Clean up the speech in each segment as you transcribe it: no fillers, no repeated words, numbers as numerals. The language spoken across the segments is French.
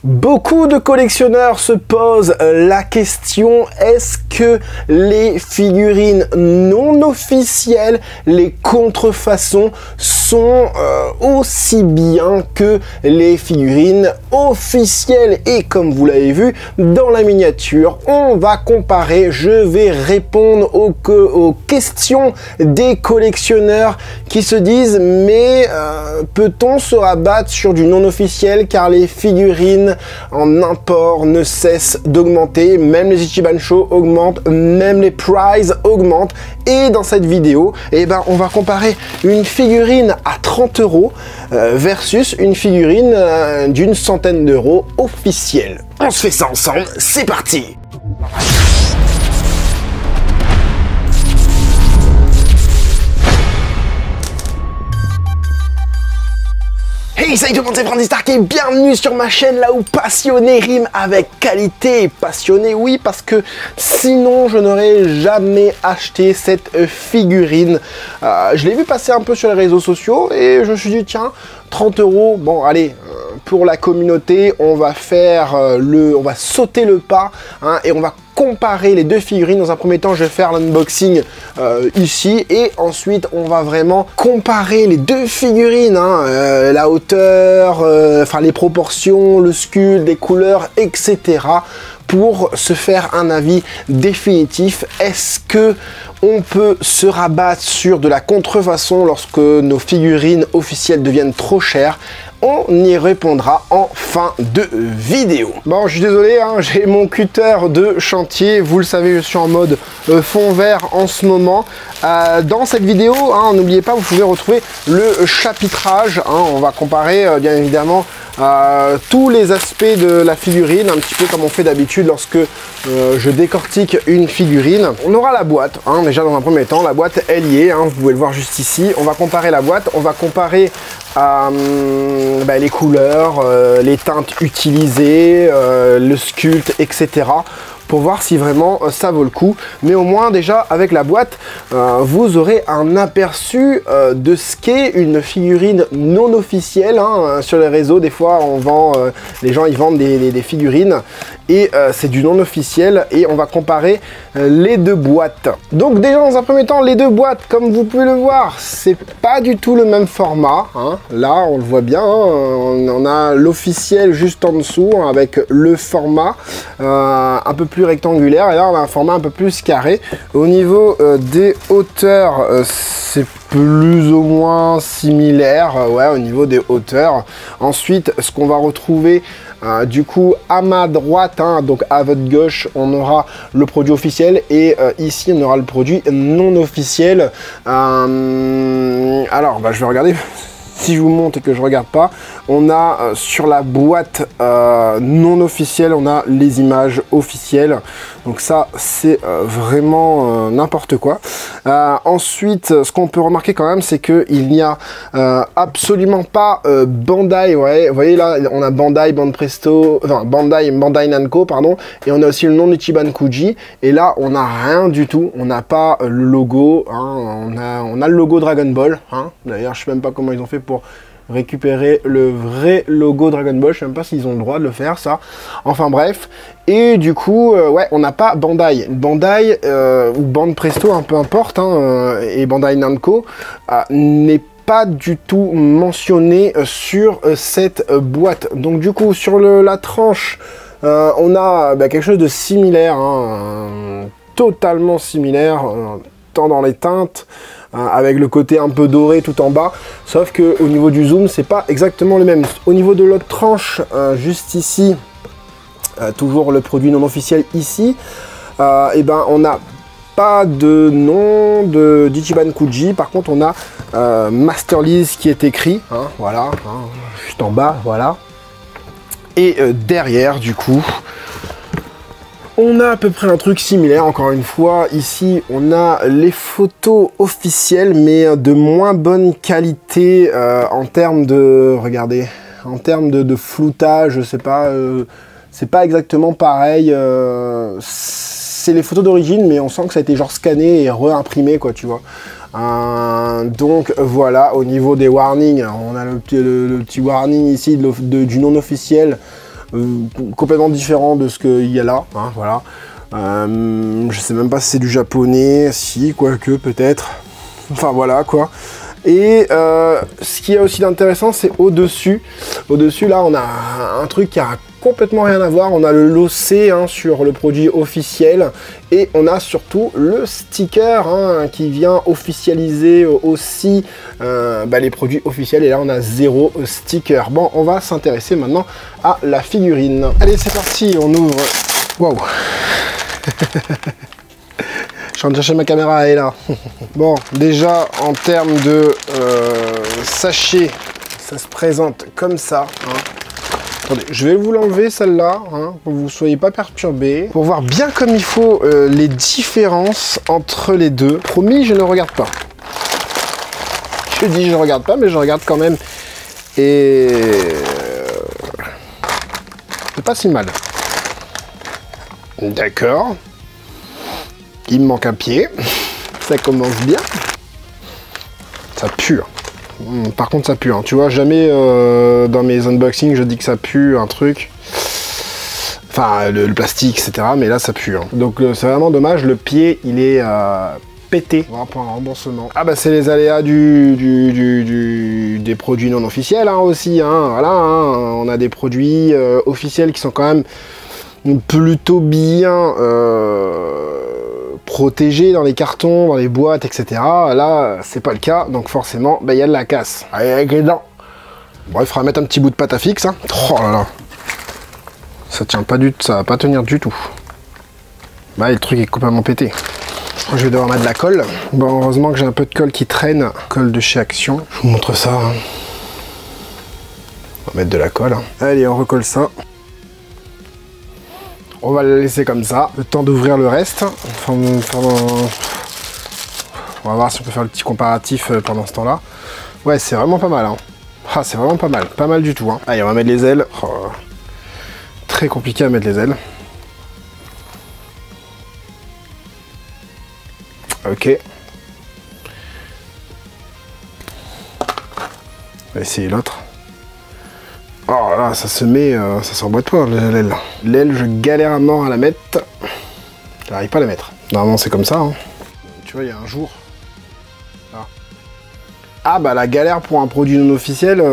Beaucoup de collectionneurs se posent la question, est-ce que les figurines non officielles, les contrefaçons, sont aussi bien que les figurines officielles? Et comme vous l'avez vu dans la miniature, on va comparer, je vais répondre aux questions des collectionneurs qui se disent mais peut-on se rabattre sur du non officiel car les figurines en import ne cessent d'augmenter, même les Ichiban Show augmentent, même les prizes augmentent. Et dans cette vidéo, eh ben, on va comparer une figurine à 30 € versus une figurine d'une centaine d'euros officielle. On se fait ça ensemble, c'est parti! Hey, salut tout le monde, c'est Brandy Stark et bienvenue sur ma chaîne là où passionné rime avec qualité. Passionné, oui, parce que sinon je n'aurais jamais acheté cette figurine. Je l'ai vu passer un peu sur les réseaux sociaux et je me suis dit tiens, 30 €, bon allez, pour la communauté, on va faire on va sauter le pas hein, et on va comparer les deux figurines. Dans un premier temps, je vais faire l'unboxing ici et ensuite on va vraiment comparer les deux figurines, hein, la hauteur, enfin les proportions, le sculpte, les couleurs, etc. pour se faire un avis définitif. Est-ce que on peut se rabattre sur de la contrefaçon lorsque nos figurines officielles deviennent trop chères? On y répondra en fin de vidéo. Bon, je suis désolé, hein, j'ai mon cutter de chantier. Vous le savez, je suis en mode fond vert en ce moment. Dans cette vidéo, hein, n'oubliez pas, vous pouvez retrouver le chapitrage. Hein, on va comparer, bien évidemment, tous les aspects de la figurine, un petit peu comme on fait d'habitude lorsque je décortique une figurine. On aura la boîte, hein, déjà dans un premier temps, la boîte elle y est, hein, vous pouvez le voir juste ici. On va comparer la boîte, on va comparer les couleurs, les teintes utilisées, le sculpte, etc. pour voir si vraiment ça vaut le coup. Mais au moins déjà avec la boîte, vous aurez un aperçu de ce qu'est une figurine non officielle. Hein. Sur les réseaux, des fois on vend, les gens ils vendent des figurines et c'est du non officiel et on va comparer les deux boîtes. Donc déjà dans un premier temps, les deux boîtes, comme vous pouvez le voir, c'est pas du tout le même format. Hein. Là on le voit bien, hein. On a l'officiel juste en dessous hein, avec le format un peu plus rectangulaire et là on a un format un peu plus carré. Au niveau des hauteurs, c'est plus ou moins similaire, ouais, au niveau des hauteurs. Ensuite, ce qu'on va retrouver du coup à ma droite, hein, donc à votre gauche, on aura le produit officiel et ici on aura le produit non officiel. Alors, je vais regarder. Si je vous montre et que je regarde pas, on a sur la boîte non officielle, on a les images officielles. Donc ça, c'est vraiment n'importe quoi. Ensuite, ce qu'on peut remarquer quand même, c'est qu'il n'y a absolument pas Bandai. Ouais, vous voyez là, on a Bandai, Banpresto, enfin Bandai Namco, pardon. Et on a aussi le nom d'Ichiban Kuji. Et là, on n'a rien du tout. On n'a pas le logo. Hein, on a le logo Dragon Ball. Hein. D'ailleurs, je sais même pas comment ils ont fait pour récupérer le vrai logo Dragon Ball, je sais même pas s'ils ont le droit de le faire ça, enfin bref, et du coup ouais, on n'a pas Bandai ou Banpresto, un peu importe, hein, et Bandai Namco n'est pas du tout mentionné sur cette boîte. Donc du coup sur la tranche on a quelque chose de similaire, hein, totalement similaire, tant dans les teintes, avec le côté un peu doré tout en bas, sauf que au niveau du zoom c'est pas exactement le même. Au niveau de l'autre tranche, juste ici, toujours le produit non officiel ici, et ben on n'a pas de nom d'Ichiban Kuji. Par contre on a Masterlease qui est écrit, hein, voilà, hein, juste en bas, voilà. Et derrière du coup on a à peu près un truc similaire. Encore une fois, ici on a les photos officielles mais de moins bonne qualité en termes de, regardez, en termes de floutage, je sais pas, c'est pas exactement pareil. C'est les photos d'origine mais on sent que ça a été genre scanné et réimprimé quoi, tu vois. Donc voilà, au niveau des warnings, on a le petit warning ici du non officiel. complètement différent de ce qu'il y a là, hein, voilà. Je sais même pas si c'est du japonais, si, quoique peut-être. Enfin voilà quoi. Et ce qui est aussi d'intéressant, c'est au-dessus. Au-dessus, là, on a un truc qui a complètement rien à voir. On a le lossé hein, sur le produit officiel. Et on a surtout le sticker hein, qui vient officialiser aussi les produits officiels. Et là, on a 0 sticker. Bon, on va s'intéresser maintenant à la figurine. Allez, c'est parti, on ouvre. Waouh. Je suis en train de chercher ma caméra, elle est là. Bon, déjà en termes de sachet, ça se présente comme ça. Hein. Attendez, je vais vous l'enlever celle-là, hein, pour que vous ne soyez pas perturbés. Pour voir bien comme il faut les différences entre les deux. Promis, je ne regarde pas. Je dis je ne regarde pas, mais je regarde quand même. Et c'est pas si mal. D'accord. Il me manque un pied. Ça commence bien. Ça pue. Par contre, ça pue. Hein. Tu vois, jamais dans mes unboxings, je dis que ça pue un truc. Enfin, le plastique, etc. Mais là, ça pue. Hein. Donc, c'est vraiment dommage. Le pied, il est pété. On va prendre un remboursement. Ah bah, c'est les aléas des produits non officiels hein, aussi. Hein. Voilà. Hein. On a des produits officiels qui sont quand même plutôt bien protégés dans les cartons, dans les boîtes, etc. Là, c'est pas le cas, donc forcément, il y a de la casse. Allez, avec les dents. Bon, il faudra mettre un petit bout de pâte à fixe. Hein. Oh là là. Ça tient pas du tout, ça va pas tenir du tout. Bah, le truc est complètement pété. Je crois que je vais devoir mettre de la colle. Bon, heureusement que j'ai un peu de colle qui traîne. Colle de chez Action. Je vous montre ça. Hein. On va mettre de la colle. Hein. Allez, on recolle ça. On va le laisser comme ça, le temps d'ouvrir le reste. Enfin, on va voir si on peut faire le petit comparatif pendant ce temps-là. Ouais, c'est vraiment pas mal. Hein. Ah, c'est vraiment pas mal du tout. Hein. Allez, on va mettre les ailes. Oh, très compliqué à mettre les ailes. Ok. On va essayer l'autre. Oh là, ça se met, ça s'emboîte pas l'aile. L'aile, je galère à mort à la mettre. J'arrive pas à la mettre. Normalement, c'est comme ça. Hein. Tu vois, il y a un jour. Là. Ah bah la galère pour un produit non officiel,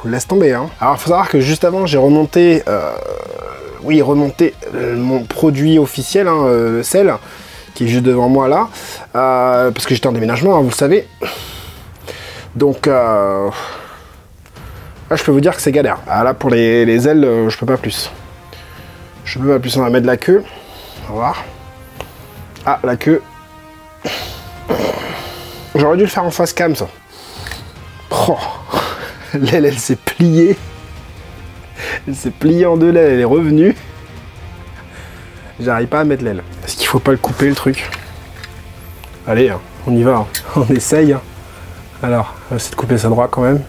laisse tomber. Hein. Alors, il faut savoir que juste avant, j'ai remonté, mon produit officiel, hein, le sel, qui est juste devant moi là, parce que j'étais en déménagement, hein, vous le savez. Donc. Là, je peux vous dire que c'est galère. Ah, là, pour les ailes, je peux pas plus. Je peux pas plus. On va mettre de la queue. On va voir. Ah, la queue. J'aurais dû le faire en face cam, ça. Oh. L'aile, elle s'est pliée. Elle s'est pliée en deux, l'aile, elle est revenue. J'arrive pas à mettre l'aile. Est-ce qu'il faut pas le couper, le truc? Allez, hein, on y va. Hein. On essaye. Hein. Alors, on va essayer de couper ça droit quand même.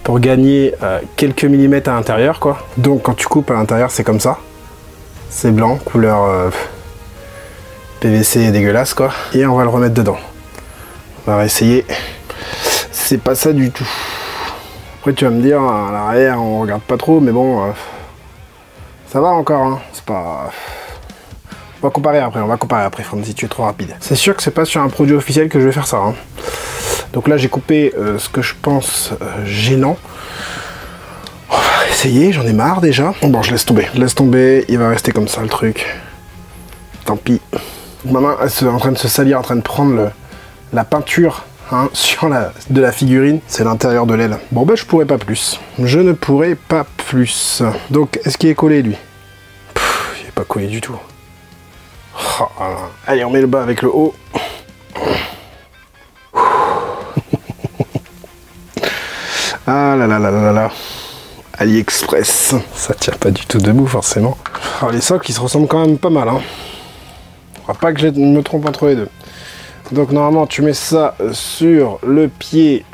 Pour gagner quelques millimètres à l'intérieur quoi. Donc quand tu coupes à l'intérieur c'est comme ça. C'est blanc, couleur PVC dégueulasse quoi. Et on va le remettre dedans. On va essayer. C'est pas ça du tout. Après tu vas me dire à l'arrière on regarde pas trop mais bon ça va encore hein. C'est pas... On va comparer après Franzy, tu es trop rapide. C'est sûr que c'est pas sur un produit officiel que je vais faire ça. Hein. Donc là j'ai coupé ce que je pense gênant. On va essayer, j'en ai marre déjà. Bon je laisse tomber, il va rester comme ça le truc. Tant pis. Ma main elle est en train de se salir, en train de prendre la peinture hein, sur de la figurine. C'est l'intérieur de l'aile. Bon bah je pourrais pas plus. Je ne pourrais pas plus. Donc est-ce qu'il est collé lui? Il est pas collé du tout. Oh, allez on met le bas avec le haut. Ah là là là là là. AliExpress. Ça tient pas du tout debout forcément. Alors, les socles ils se ressemblent quand même pas mal. Hein. Faudra pas que je me trompe entre les deux. Donc normalement tu mets ça sur le pied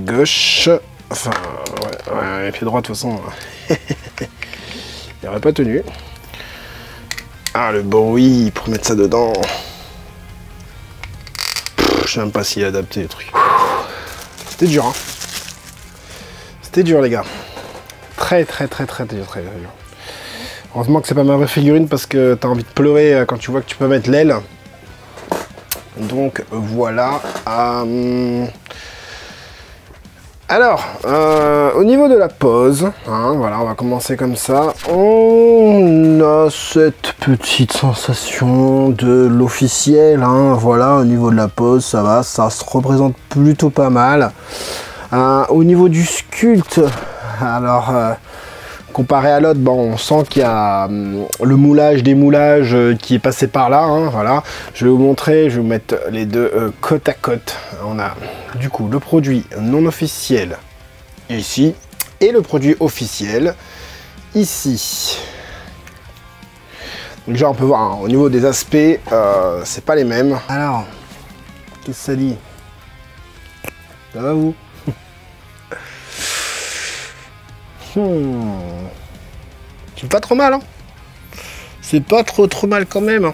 gauche. Enfin ouais, le pied droit de toute façon. Il aurait pas tenu. Ah le bruit pour mettre ça dedans. Je sais même pas s'il est adapté les trucs. C'était dur hein. C'était dur les gars. très dur. Heureusement que c'est pas ma vraie figurine parce que t'as envie de pleurer quand tu vois que tu peux mettre l'aile. Donc voilà. Alors, au niveau de la pose, hein, voilà, on va commencer comme ça. On a cette petite sensation de l'officiel, hein, voilà, au niveau de la pose, ça va, ça se représente plutôt pas mal. Au niveau du sculpte, alors, comparé à l'autre, bon, on sent qu'il y a le moulage des moulages qui est passé par là, hein, voilà. Je vais vous montrer, je vais vous mettre les deux côte à côte. On a du coup le produit non officiel ici et le produit officiel ici. Donc déjà on peut voir hein, au niveau des aspects, c'est pas les mêmes. Alors, qu'est-ce que ça dit? Ça va vous? C'est pas trop mal, hein. C'est pas trop mal quand même. Hein.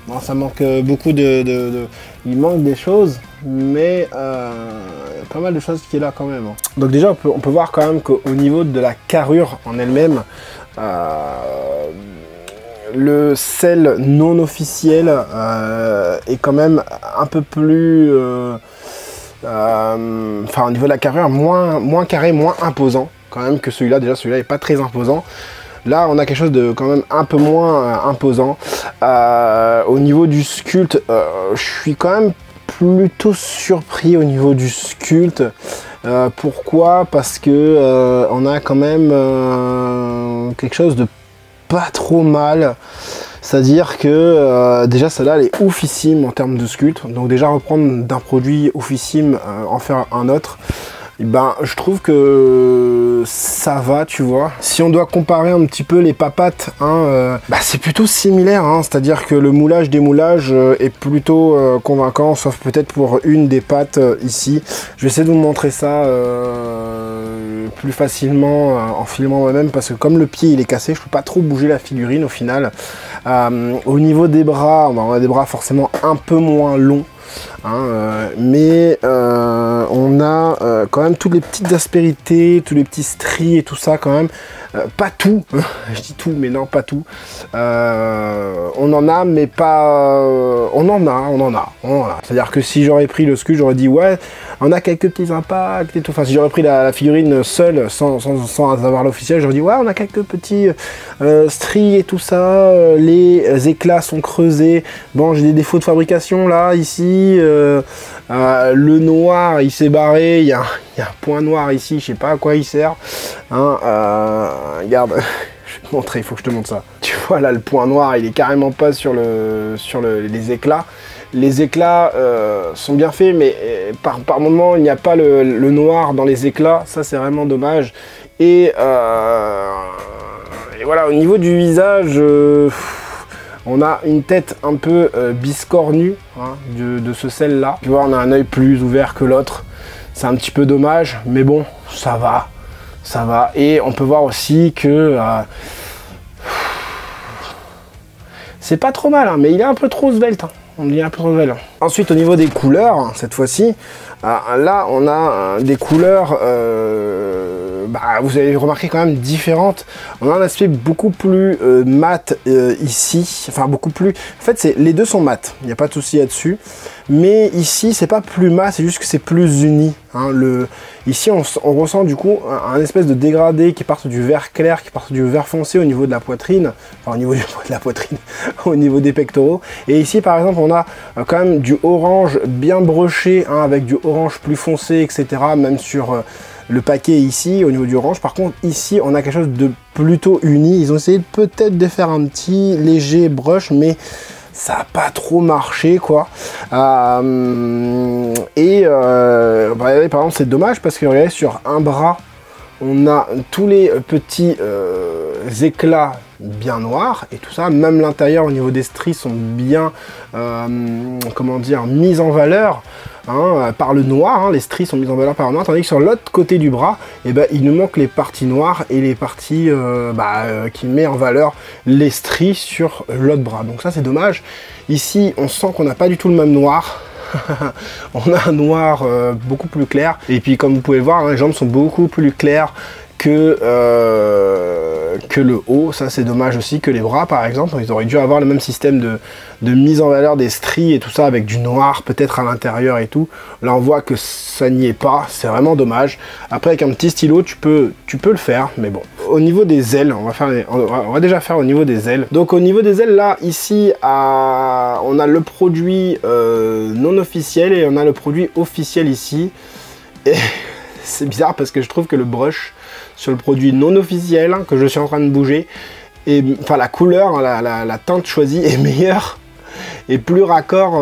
Bon, ça manque beaucoup il manque des choses, mais il y a pas mal de choses qui est là quand même. Hein. Donc déjà, on peut voir quand même qu'au niveau de la carrure en elle-même, le sel non officiel est quand même un peu plus... enfin, au niveau de la carrure, moins carré, moins imposant quand même que celui-là. Déjà, celui-là n'est pas très imposant. Là, on a quelque chose de quand même un peu moins imposant. Au niveau du sculpte, je suis quand même plutôt surpris au niveau du sculpte. Pourquoi? Parce que on a quand même quelque chose de pas trop mal. C'est-à-dire que déjà celle-là elle est oufissime en termes de sculpte. Donc déjà reprendre d'un produit oufissime, en faire un autre. Et ben, je trouve que ça va, tu vois. Si on doit comparer un petit peu les papates, hein, bah, c'est plutôt similaire. Hein, c'est-à-dire que le moulage des moulages est plutôt convaincant, sauf peut-être pour une des pattes ici. Je vais essayer de vous montrer ça plus facilement en filmant moi-même, parce que comme le pied il est cassé, je peux pas trop bouger la figurine au final. Au niveau des bras, on a des bras forcément un peu moins longs. Hein, mais on a quand même toutes les petites aspérités, tous les petits stries et tout ça quand même. Pas tout, je dis tout, mais non, pas tout. On en a, mais pas... on en a. C'est-à-dire que si j'aurais pris le sculpte, j'aurais dit ouais, on a quelques petits impacts et tout. Enfin, si j'aurais pris la figurine seule, sans avoir l'officiel, j'aurais dit ouais, on a quelques petits stries et tout ça. Les éclats sont creusés. Bon, j'ai des défauts de fabrication là, ici. Le noir, il s'est barré. Il y a un point noir ici, je sais pas à quoi il sert. Hein, regarde, je vais te montrer, il faut que je te montre ça. Tu vois là, le point noir, il est carrément pas sur les éclats. Les éclats sont bien faits, mais par moment, il n'y a pas le noir dans les éclats. Ça, c'est vraiment dommage. Et voilà, au niveau du visage, on a une tête un peu biscornue hein, de ce sel-là. Tu vois, on a un œil plus ouvert que l'autre. C'est un petit peu dommage, mais bon, ça va. Ça va. Et on peut voir aussi que c'est pas trop mal, hein, mais il est un peu trop svelte. Hein. On dit un peu trop svelte. Ensuite, au niveau des couleurs, cette fois-ci, là, on a des couleurs, bah, vous avez remarqué quand même différentes. On a un aspect beaucoup plus mat ici, enfin beaucoup plus... En fait, les deux sont mat, il n'y a pas de souci là-dessus. Mais ici, c'est pas plus mat, c'est juste que c'est plus uni. Hein, ici, on ressent du coup un espèce de dégradé qui part du vert clair, qui part du vert foncé au niveau de la poitrine, enfin au niveau de la poitrine, au niveau des pectoraux. Et ici, par exemple, on a quand même du orange bien broché, hein, avec du orange plus foncé, etc. Même sur le paquet ici, au niveau du orange. Par contre, ici, on a quelque chose de plutôt uni. Ils ont essayé peut-être de faire un petit léger brush, mais ça n'a pas trop marché, quoi. Bah, par exemple, c'est dommage parce que regardez, sur un bras, on a tous les petits éclats bien noirs et tout ça. Même l'intérieur, au niveau des stries, sont bien, comment dire, mis en valeur. Hein, par le noir, hein, les stries sont mises en valeur par le noir, tandis que sur l'autre côté du bras, eh ben, il nous manque les parties noires et les parties qui met en valeur les stries sur l'autre bras. Donc ça c'est dommage. Ici on sent qu'on n'a pas du tout le même noir. On a un noir beaucoup plus clair. Et puis comme vous pouvez voir, hein, les jambes sont beaucoup plus claires que le haut. Ça c'est dommage aussi, que les bras par exemple, ils auraient dû avoir le même système de mise en valeur des stries et tout ça, avec du noir peut-être à l'intérieur et tout. Là on voit que ça n'y est pas, c'est vraiment dommage. Après avec un petit stylo tu peux le faire, mais bon. Au niveau des ailes, on va déjà faire au niveau des ailes. Donc au niveau des ailes là, ici on a le produit non officiel et on a le produit officiel ici. Et c'est bizarre parce que je trouve que le brush sur le produit non officiel que je suis en train de bouger, et enfin la couleur, la teinte choisie est meilleure et plus raccord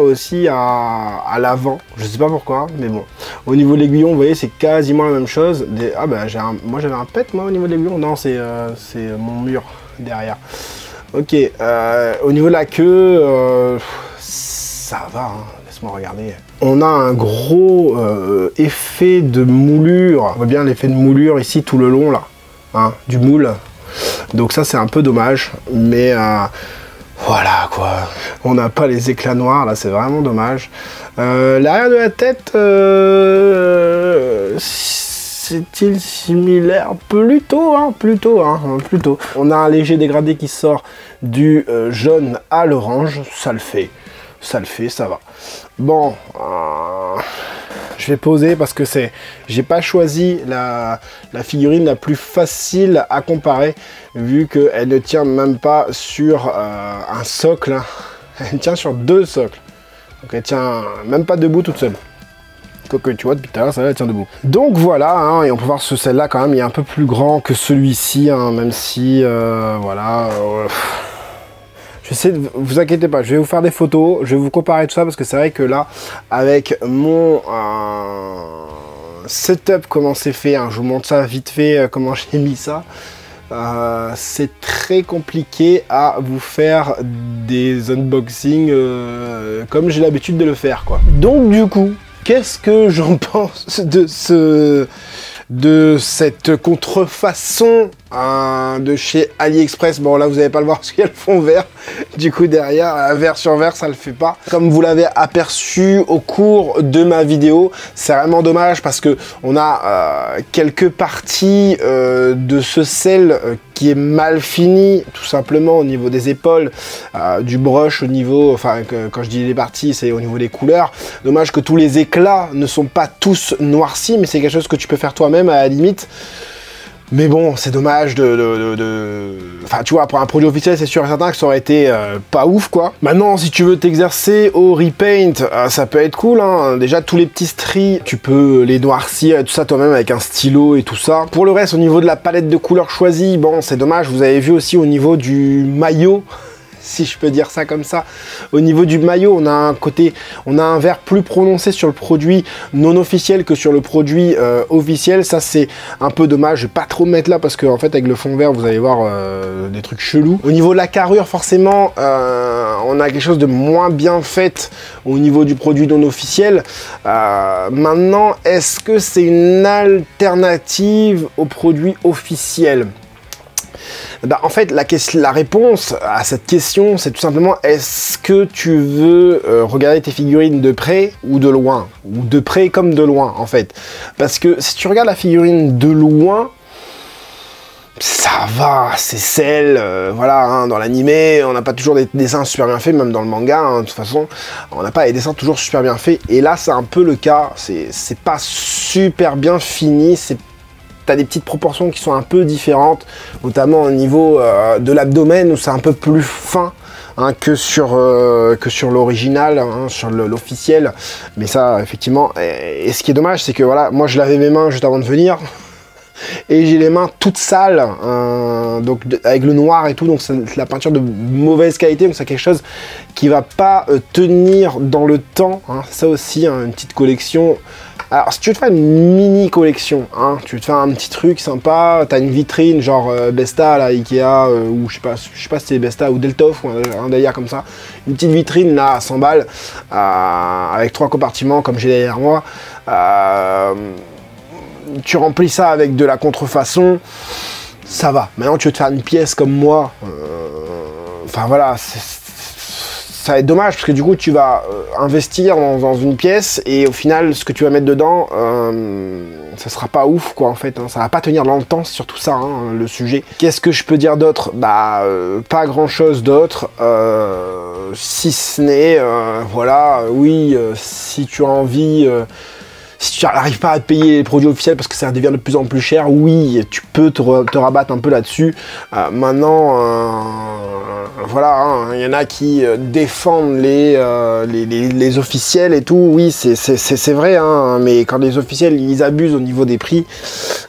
aussi à l'avant. Je sais pas pourquoi, mais bon. Au niveau de l'aiguillon, vous voyez, c'est quasiment la même chose. Ah bah moi j'avais un pet moi au niveau de l'aiguillon. Non, c'est mon mur derrière. Ok, au niveau de la queue, ça va, hein. Laisse-moi regarder. On a un gros effet de moulure. On voit bien l'effet de moulure ici tout le long là, hein, du moule. Donc ça c'est un peu dommage, mais voilà quoi. On n'a pas les éclats noirs là, c'est vraiment dommage. L'arrière de la tête, c'est-il similaire? Plutôt. On a un léger dégradé qui sort du jaune à l'orange, ça le fait, ça va. Bon, je vais poser parce que j'ai pas choisi la figurine la plus facile à comparer, vu qu'elle ne tient même pas sur un socle, elle tient sur 2 socles. Donc elle tient même pas debout toute seule. Quoique tu vois, depuis tout à l'heure, celle-là elle tient debout. Donc voilà, hein, et on peut voir que celle-là quand même, il est un peu plus grand que celui-ci, hein, même si, voilà... Je sais, vous inquiétez pas, je vais vous faire des photos, je vais vous comparer tout ça parce que c'est vrai que là, avec mon setup, comment c'est fait, hein, je vous montre ça vite fait, comment j'ai mis ça. C'est très compliqué à vous faire des unboxings comme j'ai l'habitude de le faire, quoi. Donc du coup, qu'est-ce que j'en pense de cette contrefaçon de chez AliExpress? Bon là vous n'allez pas le voir parce qu'il y a le fond vert, du coup derrière vert sur vert ça le fait pas. Comme vous l'avez aperçu au cours de ma vidéo, c'est vraiment dommage parce que on a quelques parties de ce sel qui est mal fini, tout simplement au niveau des épaules, du brush au niveau, enfin quand je dis les parties c'est au niveau des couleurs. Dommage que tous les éclats ne sont pas tous noircis, mais c'est quelque chose que tu peux faire toi-même à la limite. Mais bon, c'est dommage Enfin, tu vois, pour un produit officiel, c'est sûr et certain que ça aurait été pas ouf, quoi. Maintenant, si tu veux t'exercer au repaint, ça peut être cool, hein. Déjà, tous les petits stries, tu peux les noircir et tout ça toi-même avec un stylo et tout ça. Pour le reste, au niveau de la palette de couleurs choisie, bon, c'est dommage. Vous avez vu aussi au niveau du maillot, si je peux dire ça comme ça. Au niveau du maillot, on a un vert plus prononcé sur le produit non officiel que sur le produit officiel. Ça, c'est un peu dommage. Je vais pas trop me mettre là parce que en fait, avec le fond vert, vous allez voir des trucs chelous. Au niveau de la carrure, forcément, on a quelque chose de moins bien fait au niveau du produit non officiel. Maintenant, est-ce que c'est une alternative au produit officiel? Bah, en fait, la réponse à cette question, c'est tout simplement, est-ce que tu veux regarder tes figurines de près ou de loin? Ou de près comme de loin, en fait. Parce que si tu regardes la figurine de loin, ça va, c'est celle, voilà, hein, dans l'animé, on n'a pas toujours des dessins super bien faits, même dans le manga, hein, de toute façon, on n'a pas les dessins toujours super bien faits. Et là, c'est un peu le cas, c'est pas super bien fini, t'as des petites proportions qui sont un peu différentes, notamment au niveau de l'abdomen où c'est un peu plus fin hein, que sur l'original, hein, sur l'officiel. Mais ça, effectivement, et ce qui est dommage, c'est que voilà, moi je lavais mes mains juste avant de venir et j'ai les mains toutes sales, donc avec le noir et tout, donc c'est la peinture de mauvaise qualité, donc c'est quelque chose qui va pas tenir dans le temps. Hein. Ça aussi, hein, une petite collection. Alors, si tu veux te faire une mini collection, hein, tu veux te faire un petit truc sympa, t'as une vitrine genre Besta, là, Ikea, ou je sais pas si c'est Besta ou Deltof, ou un délire comme ça, une petite vitrine là à 100 balles, avec 3 compartiments comme j'ai derrière moi, tu remplis ça avec de la contrefaçon, ça va. Maintenant, tu veux te faire une pièce comme moi, enfin voilà, ça va être dommage parce que du coup tu vas investir dans une pièce et au final ce que tu vas mettre dedans ça sera pas ouf quoi en fait, hein. Ça va pas tenir dans le temps, c'est surtout ça hein, le sujet. Qu'est-ce que je peux dire d'autre? Bah pas grand chose d'autre, si ce n'est voilà, oui, si tu as envie, si tu n'arrives pas à te payer les produits officiels parce que ça devient de plus en plus cher, oui, tu peux te rabattre un peu là-dessus. Maintenant, voilà, hein, il y en a qui défendent les officiels et tout. Oui, c'est vrai, hein, mais quand les officiels ils abusent au niveau des prix,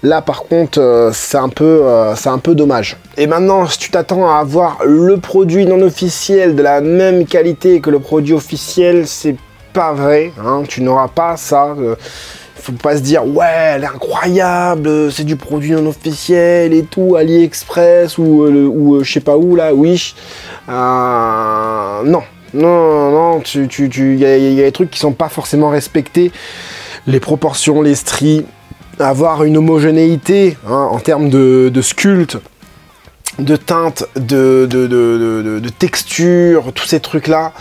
là par contre, c'est un peu dommage. Et maintenant, si tu t'attends à avoir le produit non officiel de la même qualité que le produit officiel, c'est pas vrai, hein, tu n'auras pas ça. Faut pas se dire ouais elle est incroyable, c'est du produit non officiel et tout, AliExpress ou je sais pas où là, Wish. Non, il y a des trucs qui sont pas forcément respectés, les proportions, les stries, avoir une homogénéité hein, en termes de sculpte, de teinte, de texture, tous ces trucs là.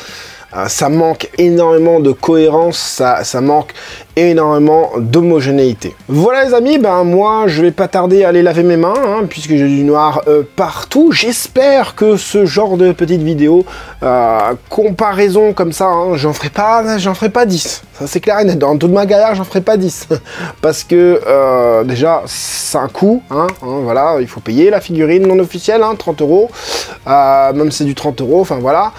Ça manque énormément de cohérence, ça manque énormément d'homogénéité. Voilà les amis, ben moi je vais pas tarder à aller laver mes mains, hein, puisque j'ai du noir partout. J'espère que ce genre de petite vidéo, comparaison comme ça, hein, j'en ferai pas 10. Ça c'est clair et net, dans toute ma galère j'en ferai pas 10. Parce que déjà c'est un coût, hein, voilà, il faut payer la figurine non officielle, hein, 30 €, même si c'est du 30 €, enfin voilà.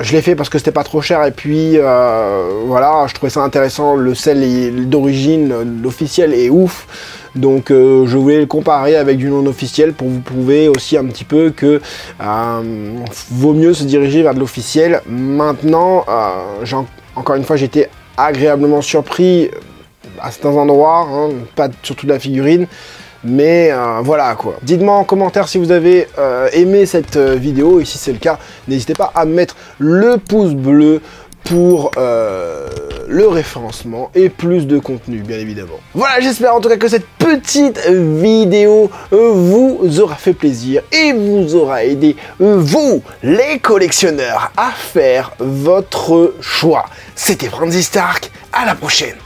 Je l'ai fait parce que c'était pas trop cher et puis voilà, je trouvais ça intéressant, le sel d'origine, l'officiel est ouf, donc je voulais le comparer avec du non officiel pour vous prouver aussi un petit peu que vaut mieux se diriger vers de l'officiel. Maintenant, encore une fois j'ai été agréablement surpris à certains endroits, hein, pas sur toute la figurine. Mais voilà quoi. Dites-moi en commentaire si vous avez aimé cette vidéo et si c'est le cas, n'hésitez pas à mettre le pouce bleu pour le référencement et plus de contenu bien évidemment. Voilà, j'espère en tout cas que cette petite vidéo vous aura fait plaisir et vous aura aidé, vous les collectionneurs, à faire votre choix. C'était Franzy Stark, à la prochaine.